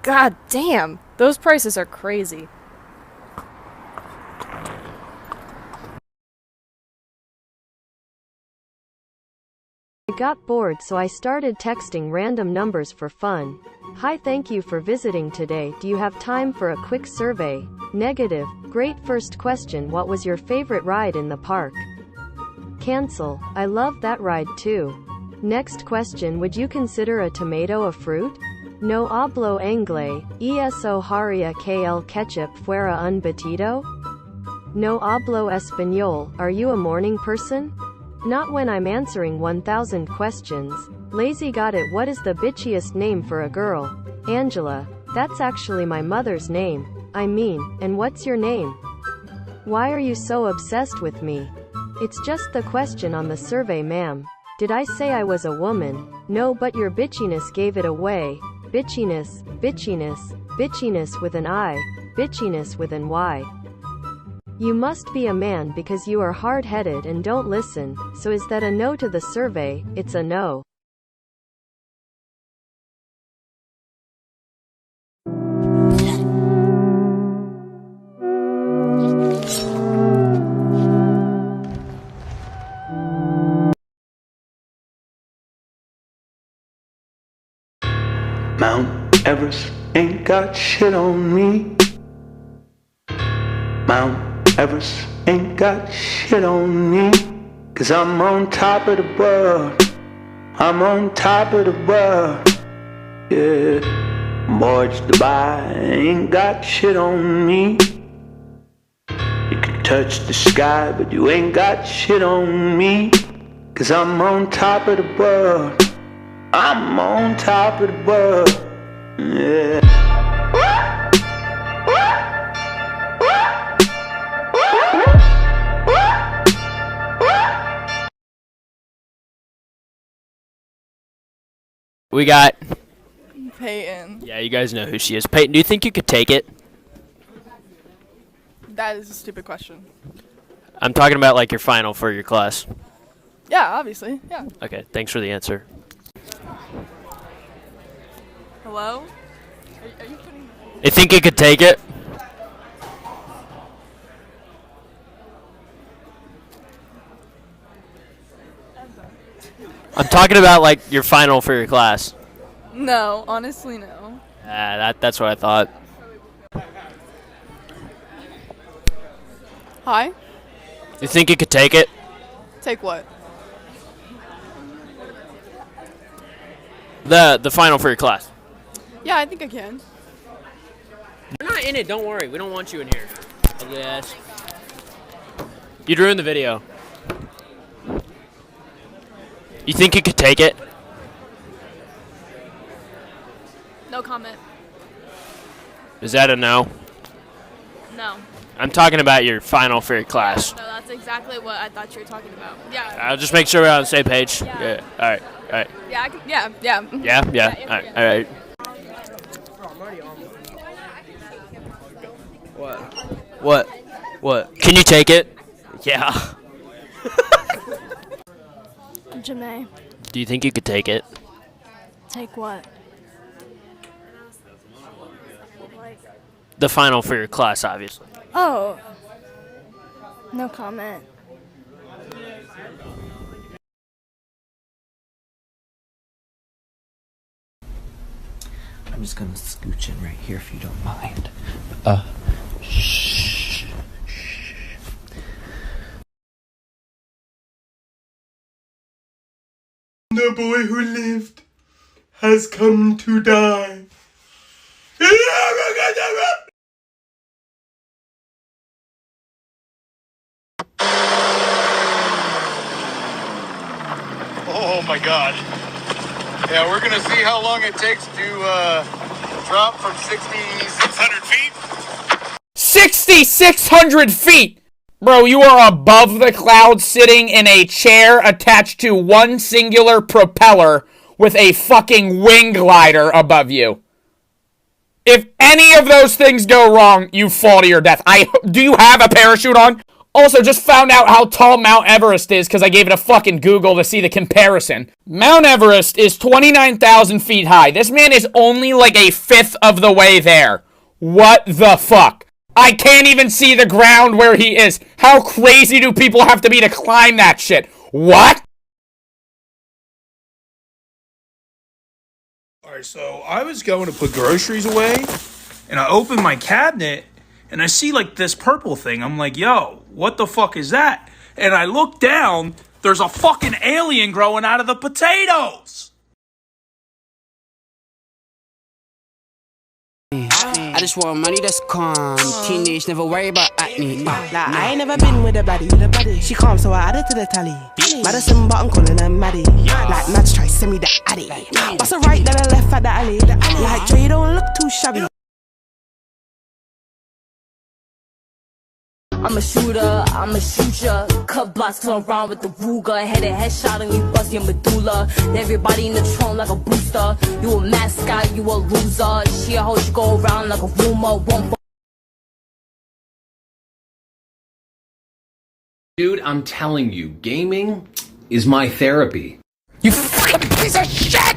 God damn, those prices are crazy. I got bored, so I started texting random numbers for fun. Hi, thank you for visiting today. Do you have time for a quick survey? Negative. Great. First question, what was your favorite ride in the park? Cancel. I love that ride too. Next question, would you consider a tomato a fruit? No hablo inglés. Eso haría que el ketchup fuera un batido? No hablo español. Are you a morning person? Not when I'm answering 1,000 questions. Lazy. got it. What is the bitchiest name for a girl? Angela. That's actually my mother's name. I mean, and what's your name? Why are you so obsessed with me? It's just the question on the survey, ma'am. Did I say I was a woman? No, but your bitchiness gave it away. Bitchiness, bitchiness, bitchiness with an I, bitchiness with an Y. You must be a man because you are hard-headed and don't listen, so is that a no to the survey? It's a no. Mount Everest ain't got shit on me. Mount Everest ain't got shit on me. 'Cause I'm on top of the world. I'm on top of the world. Yeah. Boys Dubai ain't got shit on me. You can touch the sky, but you ain't got shit on me. 'Cause I'm on top of the world. I'm on top of the world. Yeah. We got Peyton. Yeah, you guys know who she is. Peyton, do you think you could take it? That is a stupid question. I'm talking about like your final for your class. Yeah, obviously. Yeah. Okay, thanks for the answer. Hello? Are you putting... You think you could take it? I'm talking about like your final for your class. No, honestly, no. That's what I thought. Hi? You think you could take it? Take what? The final for your class. Yeah, I think I can. You're not in it, don't worry. We don't want you in here. Yes. You'd ruin the video. You think you could take it? No comment. Is that a no? No. I'm talking about your final for your class. No, that's exactly what I thought you were talking about. Yeah. I'll just make sure we're on the same page. Yeah. All right. All right. Yeah, I can, yeah, yeah. Yeah. All right. All right. What? Can you take it? Yeah. Janae, Do you think you could take it? take what? The final for your class, obviously. Oh, no comment. I'm just gonna scooch in right here if you don't mind. Shh. The boy who lived has come to die. Oh my god. Yeah, we're gonna see how long it takes to drop from 6,600 feet. 6,600 feet! Bro, you are above the clouds sitting in a chair attached to one singular propeller with a fucking wing glider above you. If any of those things go wrong, you fall to your death. Do you have a parachute on? Also, just found out how tall Mount Everest is because I gave it a fucking Google to see the comparison. Mount Everest is 29,000 feet high. This man is only like a fifth of the way there. What the fuck? I can't even see the ground where he is. How crazy do people have to be to climb that shit? What? Alright, so I was going to put groceries away, and I opened my cabinet, and I see like this purple thing. I'm like, yo, what the fuck is that? And I look down, there's a fucking alien growing out of the potatoes! I just want money that's calm. Teenage, never worry about acne. I ain't never been with a baddie. She calm, so I added to the tally. Madison, but I'm calling her Maddie. Like Mads try send me the addy. Bust a right, then a left at the alley. Like Dre, you don't look too shabby. I'm a shooter, I'm a shooter. Cut blocks, turn around with the Ruger. Headshot on you, bust your medulla. Everybody in the trunk like a booster. You a mascot, you a loser. She a hoe, she go around like a rumor. Dude, I'm telling you, gaming is my therapy. You fucking piece of shit!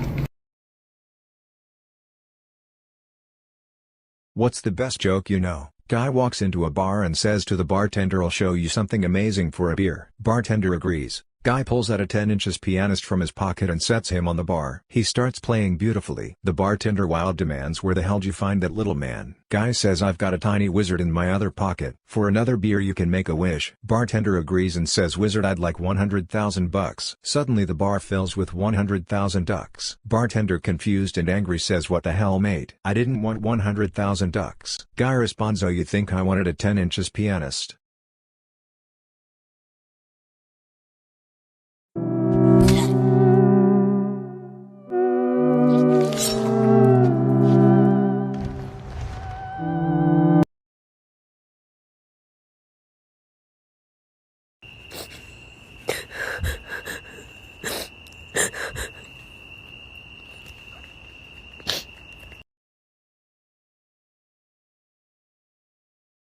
What's the best joke you know? Guy walks into a bar and says to the bartender, I'll show you something amazing for a beer. Bartender agrees. Guy pulls out a 10-inch pianist from his pocket and sets him on the bar. He starts playing beautifully. The bartender wild demands, where the hell'd you find that little man? Guy says, I've got a tiny wizard in my other pocket. For another beer you can make a wish. Bartender agrees and says, wizard, I'd like 100,000 bucks. Suddenly the bar fills with 100,000 ducks. Bartender, confused and angry, says, what the hell, mate? I didn't want 100,000 ducks. Guy responds, oh, you think I wanted a 10-inch pianist?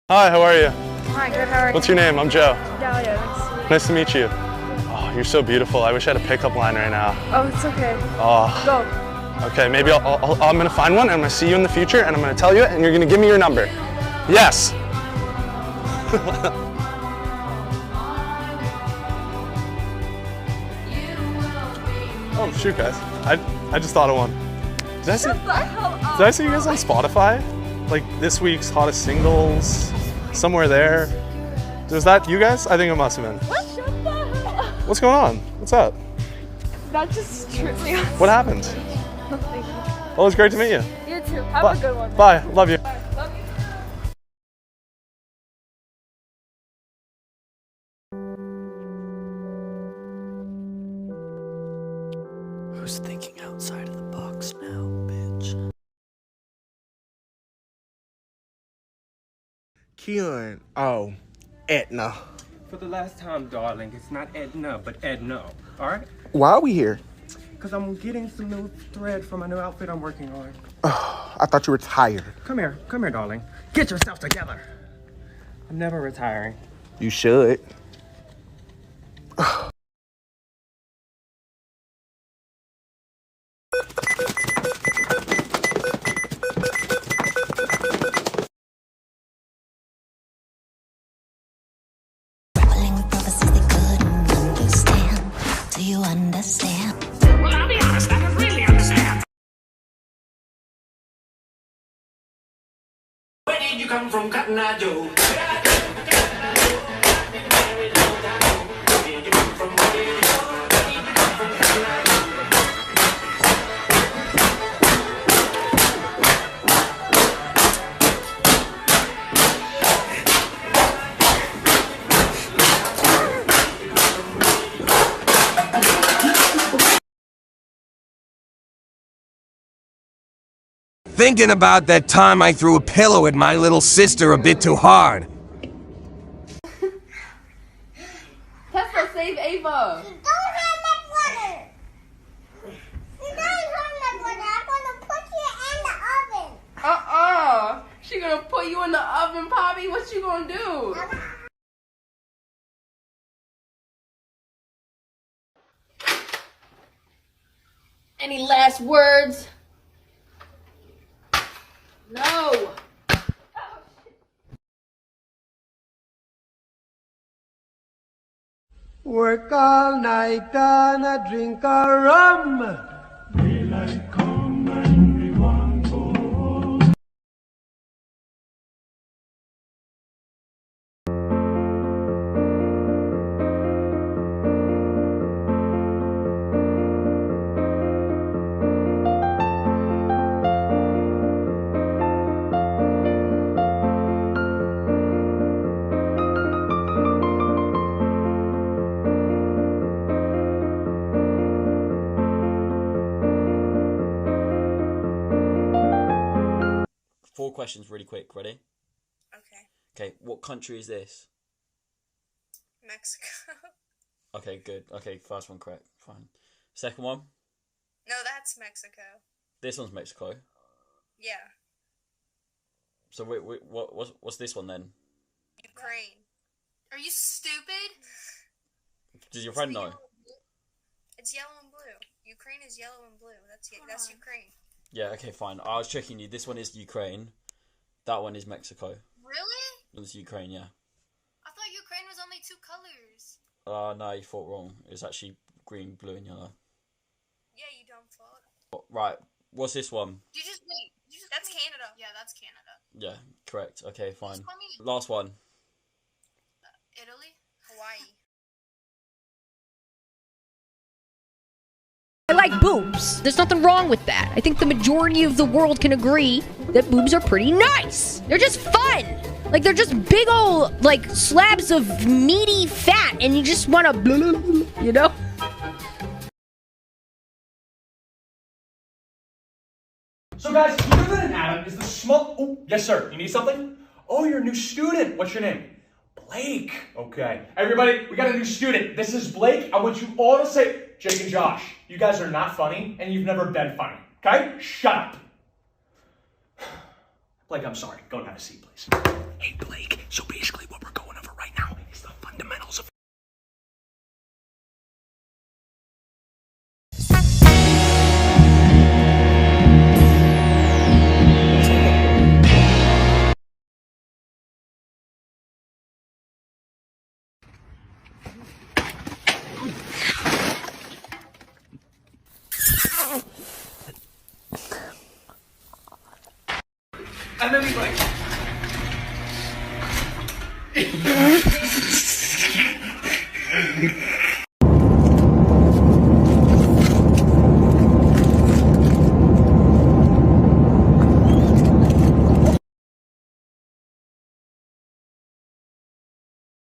Hi, how are you? Hi, good, how are you? What's your name? I'm Joe. Dahlia, Nice to meet you. Oh, you're so beautiful. I wish I had a pickup line right now. Oh, it's okay. Oh. Go. Okay, maybe I'm gonna find one and I'm gonna see you in the future and I'm gonna tell you and you're gonna give me your number. Yes. Oh, shoot, guys. I just thought of one. Did I see you guys on Spotify? Like this week's hottest singles, somewhere there. Was that you guys? I think it must have been. What? Shut the hell up. What's going on? What's up? That just tripped me out. What happened? Nothing. Well, it was great to meet you. You too. Have Bye. a good one. Bye. Love you. Bye. Love you. Who's thinking outside of the box now, bitch? Keelan. Oh, Edna. For the last time, darling, it's not Edna, but Edna. All right? Why are we here? Because I'm getting some new thread for my new outfit I'm working on. I thought you were tired. Come here, darling. Get yourself together. I'm never retiring. You should. Do you understand? Well, I'll be honest, I don't really understand. Where did you come from, Cotton Eye Joe? Thinking about that time I threw a pillow at my little sister a bit too hard. Tesla, save Ava! Don't have my brother! You don't have my brother! I'm gonna put you in the oven! She gonna put you in the oven, Poppy? What you gonna do? Any last words? No. Work all night and I drink a rum. Four questions really quick. Ready? Okay. Okay, what country is this? Mexico. Okay, good. Okay, first one correct. Fine. Second one? No, that's Mexico. This one's Mexico. Yeah. So what's this one then? Ukraine. Are you stupid? Does your friend know? It's yellow and blue. Ukraine is yellow and blue. That's Ukraine. Yeah, okay, fine. I was checking you. This one is Ukraine. That one is Mexico. Really? It's Ukraine, yeah. I thought Ukraine was only 2 colors. No, you thought wrong. It was actually green, blue, and yellow. Yeah, you dumb fuck. Right, what's this one? That's Canada. Yeah, that's Canada. Yeah, correct. Okay, fine. call me- Last one. Italy? Hawaii. I like boobs. There's nothing wrong with that. I think the majority of the world can agree that boobs are pretty nice. They're just fun. Like, they're just big old, like, slabs of meaty fat, and you just want to, you know? So guys, you know that an atom is the small... Oh, yes sir, you need something? Oh, you're a new student. What's your name? Blake. Okay. Everybody, we got a new student. This is Blake. I want you all to say, Jake and Josh, you guys are not funny, and you've never been funny. Okay? Shut up. Blake, I'm sorry. Go and have a seat, please. Hey, Blake. So basically what we're going over right now is the fundamentals of... And then he's like...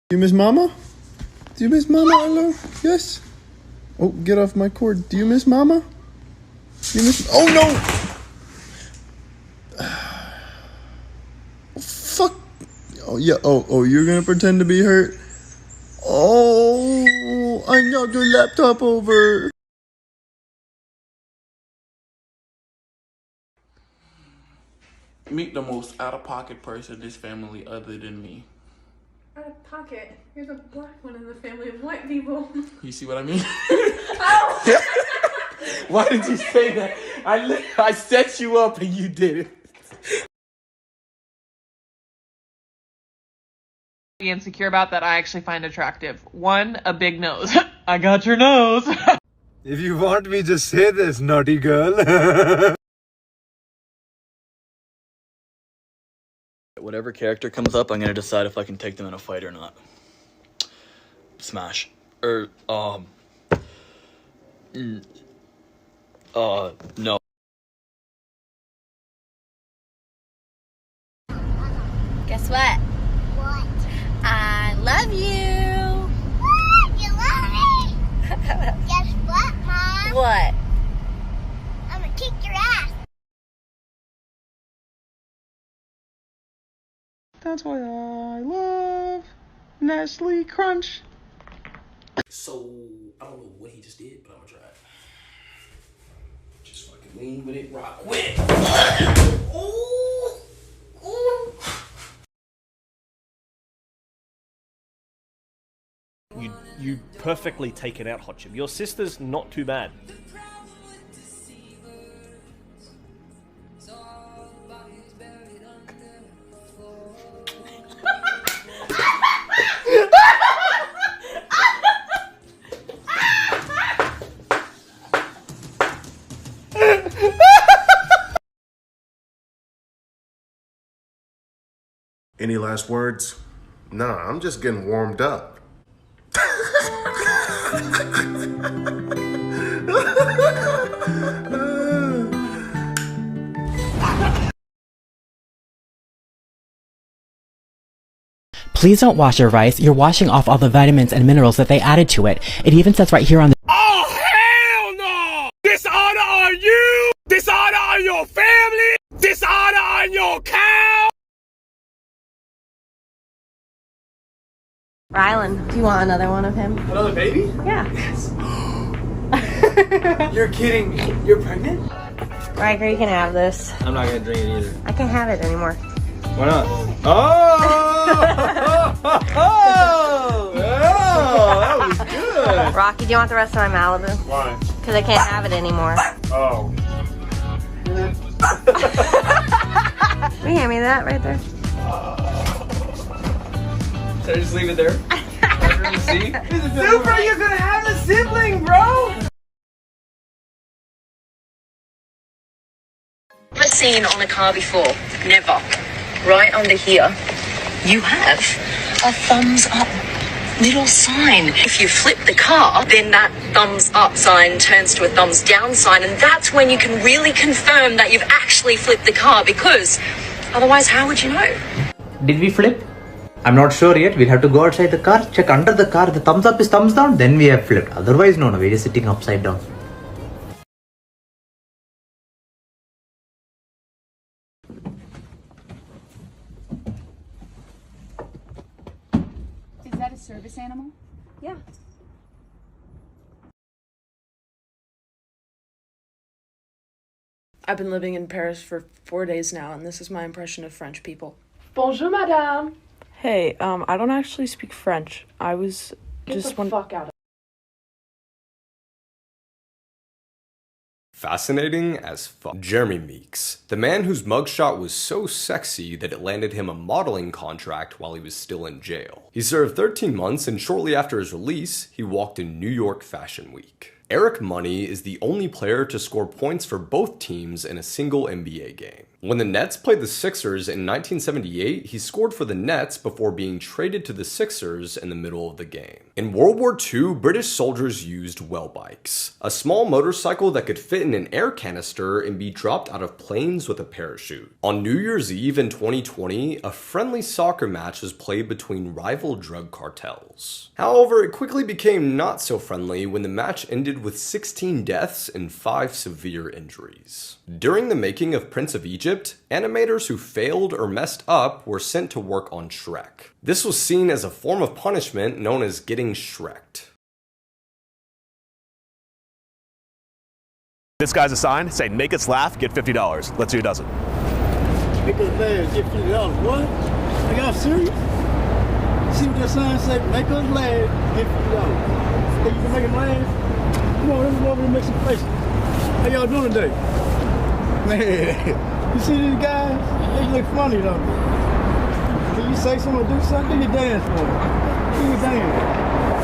Do you miss Mama? Do you miss Mama? Hello? Yes? Oh, get off my cord. Do you miss Mama? Do you miss... Oh, no! Fuck. Oh, yeah. Oh, you're gonna pretend to be hurt? Oh, I knocked your laptop over. Meet the most out-of-pocket person in this family other than me. Out of pocket. You're the black one in the family of white people. You see what I mean? Oh! Why did you say that? I set you up and you did it. Insecure about that I actually find attractive. One, a big nose. I got your nose. If you want me to say this, naughty girl. Whatever character comes up, I'm gonna decide if I can take them in a fight or not. Smash. No. Guess what? What? I love you. What? You love me? Guess what, Mom? What? I'm gonna kick your ass. That's why I love Nestle Crunch. So, I don't know what he just did, but I'm gonna try it. Just fucking lean with it, rock with it. Ooh! Ooh! You perfectly take it out, Hotchim. Your sister's not too bad. Any last words? Nah, I'm just getting warmed up. Please don't wash your rice. You're washing off all the vitamins and minerals that they added to it. It even says right here on the— Oh, hell no! Dishonor on you! Dishonor on your family! Dishonor on your cow! Rylan, do you want another one of him? Another baby? Yeah. Yes. You're kidding me. You're pregnant? Riker, you can have this. I'm not gonna drink it either. I can't have it anymore. Why not? Oh! Oh! That was good. Rocky, do you want the rest of my Malibu? Why? Because I can't have it anymore. Oh. Will you hand me that right there? Should I just leave it there? See? Super, you're gonna have a sibling, bro! Never seen on a car before. Never. Right under here, you have a thumbs up little sign. If you flip the car, then that thumbs up sign turns to a thumbs down sign, and that's when you can really confirm that you've actually flipped the car, because otherwise, how would you know? Did we flip? I'm not sure yet. We'll have to go outside the car, check under the car. The thumbs up is thumbs down, then we have flipped. Otherwise, no, we're just sitting upside down. Is that a service animal? Yeah. I've been living in Paris for 4 days now, and this is my impression of French people. Bonjour, madame. Hey, I don't actually speak French. I was Get the fuck out of Fascinating as fuck. Jeremy Meeks, the man whose mugshot was so sexy that it landed him a modeling contract while he was still in jail. He served 13 months, and shortly after his release, he walked in New York Fashion Week. Eric Money is the only player to score points for both teams in a single NBA game. When the Nets played the Sixers in 1978, he scored for the Nets before being traded to the Sixers in the middle of the game. In World War II, British soldiers used well bikes, a small motorcycle that could fit in an air canister and be dropped out of planes with a parachute. On New Year's Eve in 2020, a friendly soccer match was played between rival drug cartels. However, it quickly became not so friendly when the match ended with 16 deaths and 5 severe injuries. During the making of Prince of Egypt, animators who failed or messed up were sent to work on Shrek. This was seen as a form of punishment known as getting Shrek'd. This guy's a sign saying, make us laugh, get $50. Let's see who does it. Make us laugh, get $50. What? Are y'all serious? See what that sign say? Make us laugh, get $50. Think you can make them laugh? Come on, let's go over and make some faces. How y'all doing today? Man. You see these guys? They look funny, don't they? Can you say something or do something? Do your dance for me. Do your dance.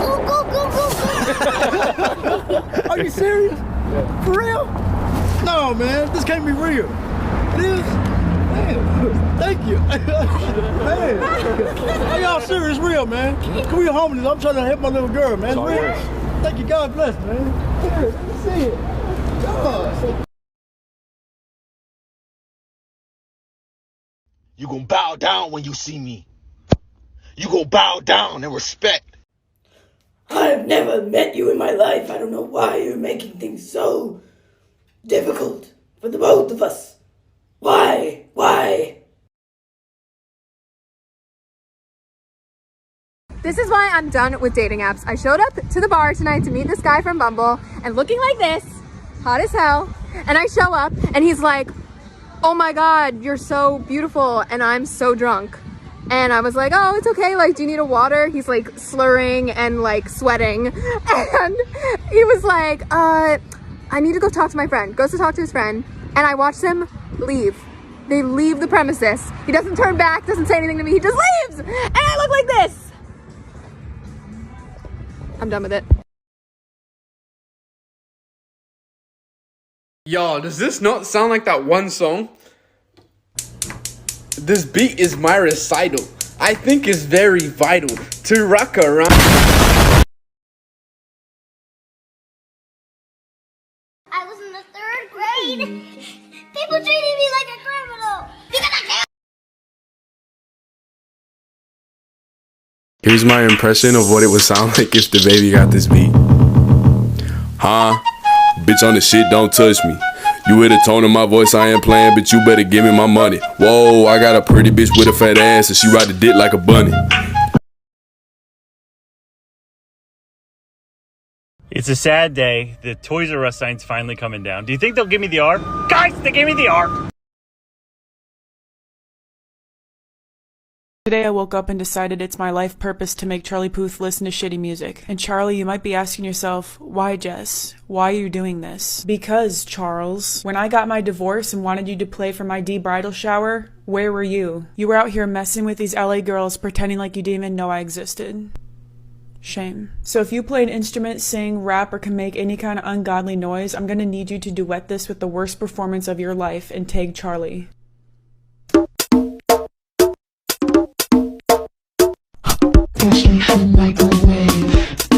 Go, go, go, go. Are you serious? Yeah. For real? No, man. This can't be real. It is? Man. Thank you. Man. Are y'all serious? Real, man. Come here, homies. I'm trying to help my little girl, man. Real. Thank you. God bless, man. Here, let me see it. God. You gonna bow down when you see me. You gonna bow down in respect. I've never met you in my life. I don't know why you're making things so difficult for the both of us. Why? Why? This is why I'm done with dating apps. I showed up to the bar tonight to meet this guy from Bumble and looking like this, hot as hell, and I show up and he's like, oh my God, you're so beautiful, and I'm so drunk. And I was like, oh, it's okay, like, do you need a water? He's like slurring and like sweating. And he was like, I need to go talk to my friend. Goes to talk to his friend, and I watched him leave. They leave the premises. He doesn't turn back, doesn't say anything to me, he just leaves! And I look like this! I'm done with it. Yo, does this not sound like that one song? This beat is my recital. I think it's very vital to rock around. I was in the 3rd grade. People treated me like a criminal. Because I can't. Here's my impression of what it would sound like if the baby got this beat. Huh? Bitch on the shit, don't touch me. You hear the tone of my voice, I ain't playing, but you better give me my money. Whoa, I got a pretty bitch with a fat ass, and she ride the dick like a bunny. It's a sad day. The Toys R Us sign's finally coming down. Do you think they'll give me the R? Guys, they gave me the R! Today I woke up and decided it's my life purpose to make Charlie Puth listen to shitty music. And Charlie, you might be asking yourself, why Jess? Why are you doing this? Because, Charles, when I got my divorce and wanted you to play for my bridal shower, where were you? You were out here messing with these LA girls pretending like you didn't even know I existed. Shame. So if you play an instrument, sing, rap, or can make any kind of ungodly noise, I'm gonna need you to duet this with the worst performance of your life and tag Charlie. Microwave.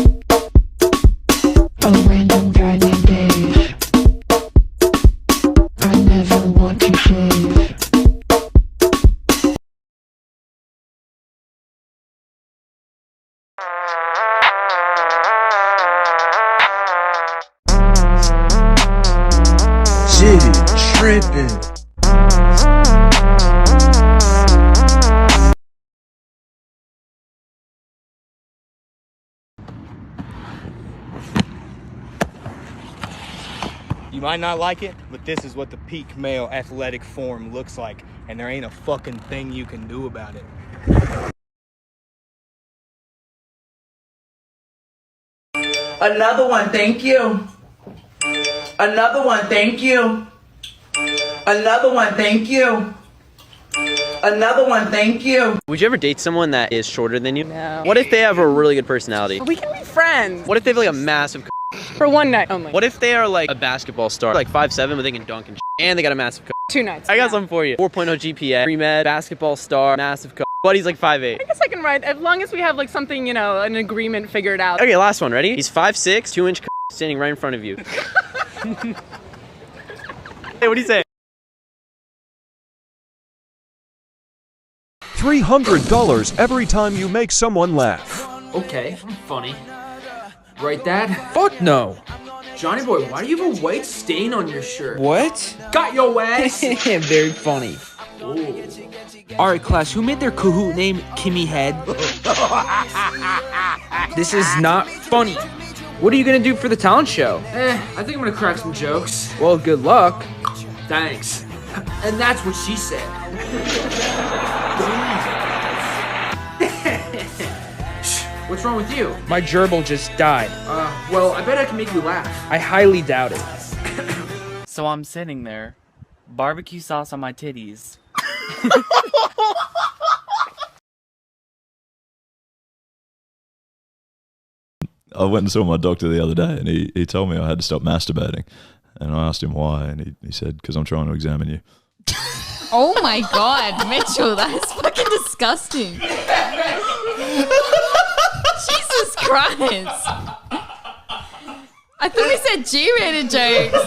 A random guy named Dave. I never want to shave. Shit, tripping. You might not like it, but this is what the peak male athletic form looks like, and there ain't a fucking thing you can do about it. Another one, thank you. Another one, thank you. Another one, thank you. Another one, thank you. Would you ever date someone that is shorter than you? No. What if they have a really good personality? We can be friends. What if they have like a massive For one night only. What if they are like a basketball star, like 5'7", but they can dunk and they got a massive 2 nights. I got something for you. 4.0 GPA, pre-med, basketball star, massive but he's like 5'8". I guess I can ride, as long as we have like something, you know, an agreement figured out. Okay, last one, ready? He's 5'6", 2-inch standing right in front of you. Hey, what do you say? $300 every time you make someone laugh. Okay, I'm funny. Right, Dad? Fuck no. Johnny boy, why do you have a white stain on your shirt? What? Got your ass! Very funny. Ooh. Alright class, who made their Kahoot name Kimmy Head? This is not funny. What are you gonna do for the talent show? I think I'm gonna crack some jokes. Well, good luck. Thanks. And that's what she said. What's wrong with you? My gerbil just died. Well, I bet I can make you laugh. I highly doubt it. So I'm sitting there, barbecue sauce on my titties. I went and saw my doctor the other day, and he told me I had to stop masturbating. And I asked him why, and he said, because I'm trying to examine you. Oh my god, Mitchell, that is fucking disgusting. Jesus Christ. I thought we said G-rated jokes.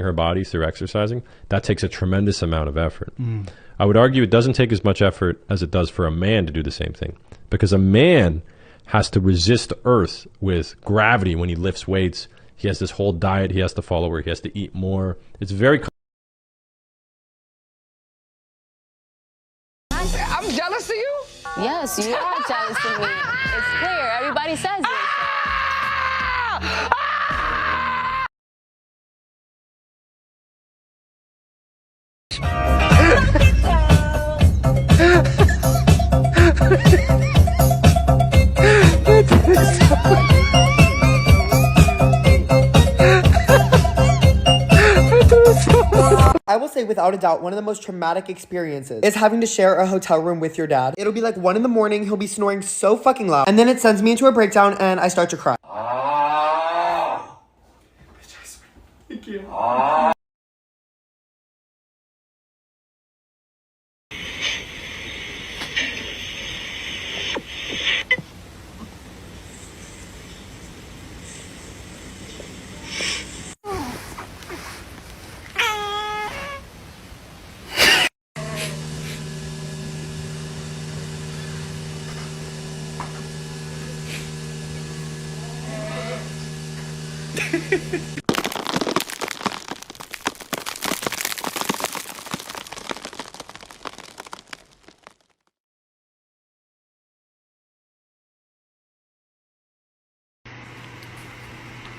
her body through exercising, that takes a tremendous amount of effort. I would argue it doesn't take as much effort as it does for a man to do the same thing, because a man has to resist Earth with gravity when he lifts weights. He has this whole diet he has to follow where he has to eat more. It's very... I'm jealous of you? Yes, you are jealous of me. It's clear. Everybody says it. I will say without a doubt, one of the most traumatic experiences is having to share a hotel room with your dad. It'll be like 1 in the morning, he'll be snoring so fucking loud, and then it sends me into a breakdown and I start to cry. Thank you.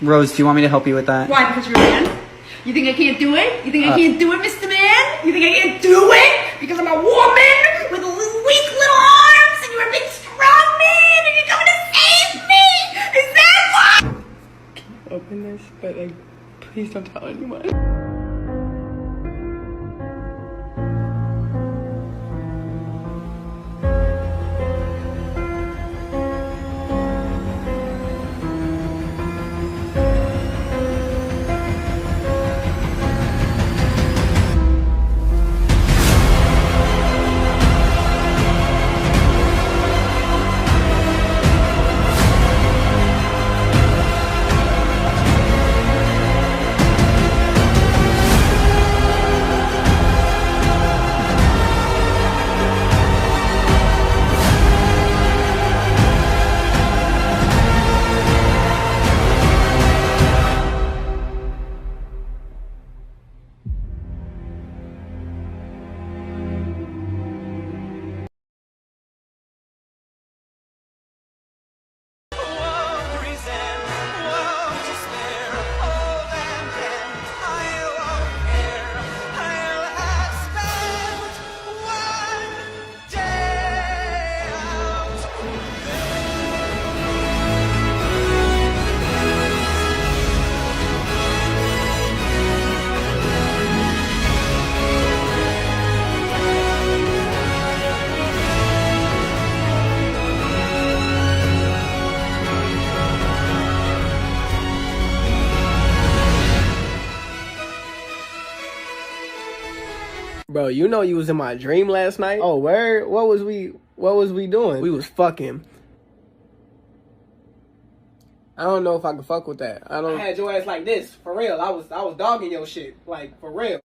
Rose, do you want me to help you with that? Why? Because you're a man? You think I can't do it? You think I can't do it, Mr. Man? You think I can't do it? Because I'm a woman with weak little arms and you're a big strong man and you're coming to save me? Is that why? Can you open this? But like, please don't tell anyone. Bro, you know you was in my dream last night. Oh, where? What was we doing? We was fucking. I don't know if I can fuck with that. I had your ass like this, for real. I was dogging your shit, like, for real.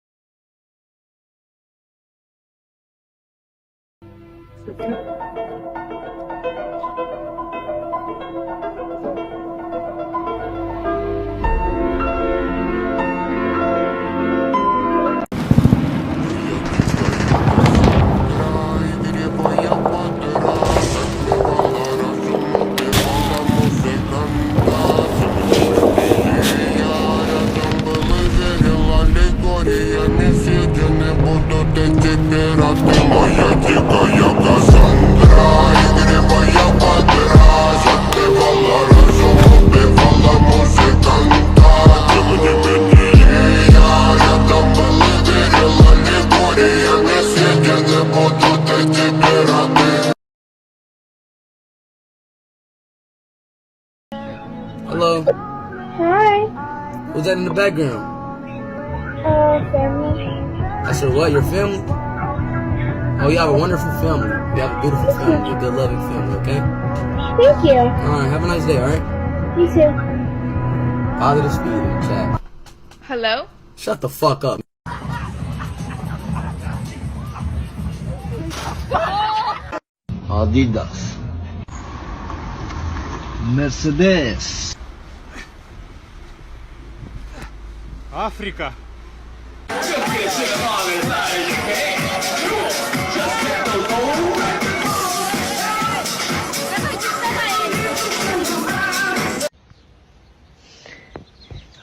Hello? Hi. Who's that in the background? Family. I said, what? Your family? Oh, you have a wonderful family. You have a beautiful family, a good loving family, okay? Thank you. Alright, have a nice day, alright? You too. Positive speed in the chat. Hello? Shut the fuck up. Adidas. Mercedes. África.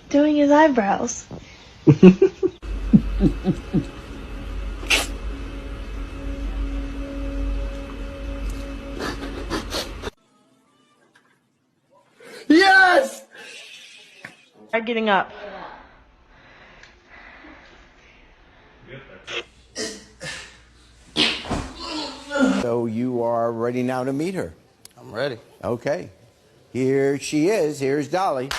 Doing his eyebrows. Yes! Start getting up. So you are ready now to meet her? I'm ready. Okay. Here she is. Here's Dolly.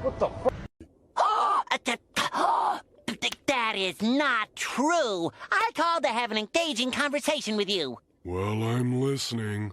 What the fuck? That is not true. I called to have an engaging conversation with you. Well, I'm listening.